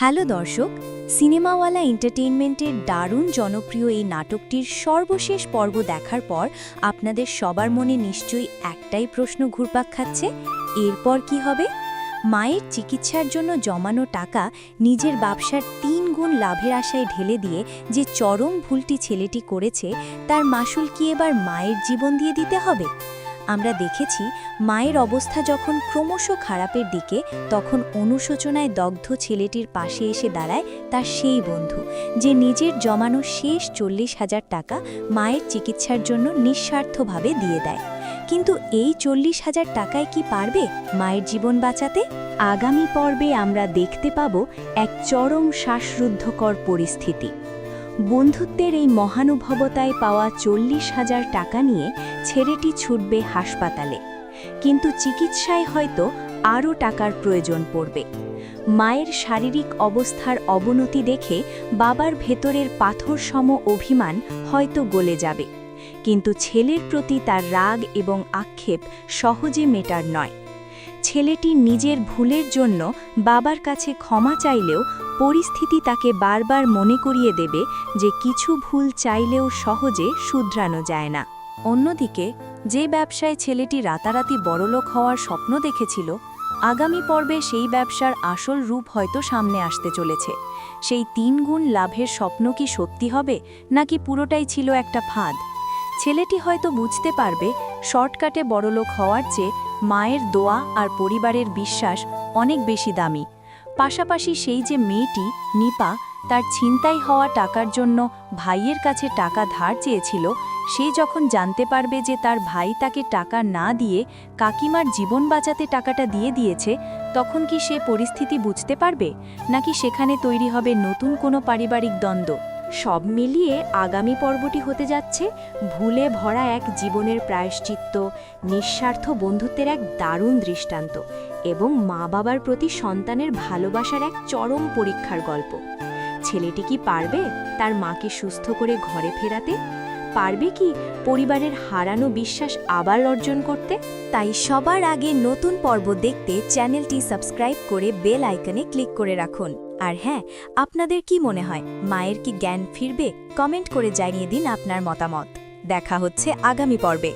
Hello দর্শক, সিনেমাওয়ালা এন্টারটেইনমেন্টের দারুণ জনপ্রিয় এই নাটকটির সর্বশেষ পর্ব দেখার পর আপনাদের সবার মনে নিশ্চয়ই একটাই প্রশ্ন ঘুরপাক খাচ্ছে, এরপর কি হবে? মায়ের চিকিৎসার জন্য জমানো টাকা নিজের ব্যবসার ৩ গুণ লাভের আশায় ঢেলে দিয়ে যে চরম ভুলটি ছেলেটি করেছে, তার মাসুল কি এবার মায়ের জীবন দিয়ে দিতে হবে? আমরা দেখেছি মায়ের অবস্থা যখন ক্রমশ খারাপের দিকে, তখন অনুশোচনায় দগ্ধ ছেলেটির পাশে এসে দাঁড়ায় তার সেই বন্ধু, যে নিজের জমানো শেষ ৪০,০০০ টাকা মায়ের চিকিৎসার জন্য নিঃস্বার্থভাবে দিয়ে দেয়। কিন্তু এই ৪০,০০০ টাকায় কি পারবে মায়ের জীবন বাঁচাতে? আগামী পর্বে আমরা দেখতে পাব এক চরম শ্বাসরুদ্ধকর পরিস্থিতি। বন্ধুত্বের এই মহানুভবতায় পাওয়া ৪০,০০০ টাকা নিয়ে ছেলেটি ছুটবে হাসপাতালে, কিন্তু চিকিৎসায় হয়তো আরও টাকার প্রয়োজন পড়বে। মায়ের শারীরিক অবস্থার অবনতি দেখে বাবার ভেতরের পাথরসম অভিমান হয়তো গলে যাবে, কিন্তু ছেলের প্রতি তার রাগ এবং আক্ষেপ সহজে মেটার নয়। ছেলেটি নিজের ভুলের জন্য বাবার কাছে ক্ষমা চাইলেও পরিস্থিতি তাকে বারবার মনে করিয়ে দেবে যে কিছু ভুল চাইলেও সহজে শুধরানো যায় না। অন্যদিকে যে ব্যবসায় ছেলেটি রাতারাতি বড়লোক হওয়ার স্বপ্ন দেখেছিল, আগামী পর্বে সেই ব্যবসার আসল রূপ হয়তো সামনে আসতে চলেছে। সেই ৩ গুণ লাভের স্বপ্ন কি সত্যি হবে, নাকি পুরোটাই ছিল একটা ফাঁদ? ছেলেটি হয়তো বুঝতে পারবে শর্টকাটে বড়লোক হওয়ার চেয়ে মায়ের দোয়া আর পরিবারের বিশ্বাস অনেক বেশি দামি। পাশাপাশি সেই যে মেয়েটি নিপা, তার ছিনতাই হওয়া টাকার জন্য ভাইয়ের কাছে টাকা ধার চেয়েছিল, সে যখন জানতে পারবে যে তার ভাই তাকে টাকা না দিয়ে কাকিমার জীবন বাঁচাতে টাকাটা দিয়ে দিয়েছে, তখন কি সে পরিস্থিতি বুঝতে পারবে, নাকি সেখানে তৈরি হবে নতুন কোনো পারিবারিক দ্বন্দ্ব? সব মিলিয়ে আগামী পর্বটি হতে যাচ্ছে ভুলে ভরা এক জীবনের প্রায়শ্চিত্ত, নিঃস্বার্থ বন্ধুত্বের এক দারুণ দৃষ্টান্ত এবং মা বাবার প্রতি সন্তানের ভালোবাসার এক চরম পরীক্ষার গল্প। ছেলেটি কি পারবে তার মাকে সুস্থ করে ঘরে ফেরাতে? পারবে কি পরিবারের হারানো বিশ্বাস আবার অর্জন করতে? তাই সবার আগে নতুন পর্ব দেখতে চ্যানেলটি সাবস্ক্রাইব করে বেল আইকনে ক্লিক করে রাখুন। আর হ্যাঁ, আপনাদের কি মনে হয়, মায়ের কি জ্ঞান ফিরবে? কমেন্ট করে জানিয়ে দিন আপনার মতামত। দেখা হচ্ছে আগামী পর্বে।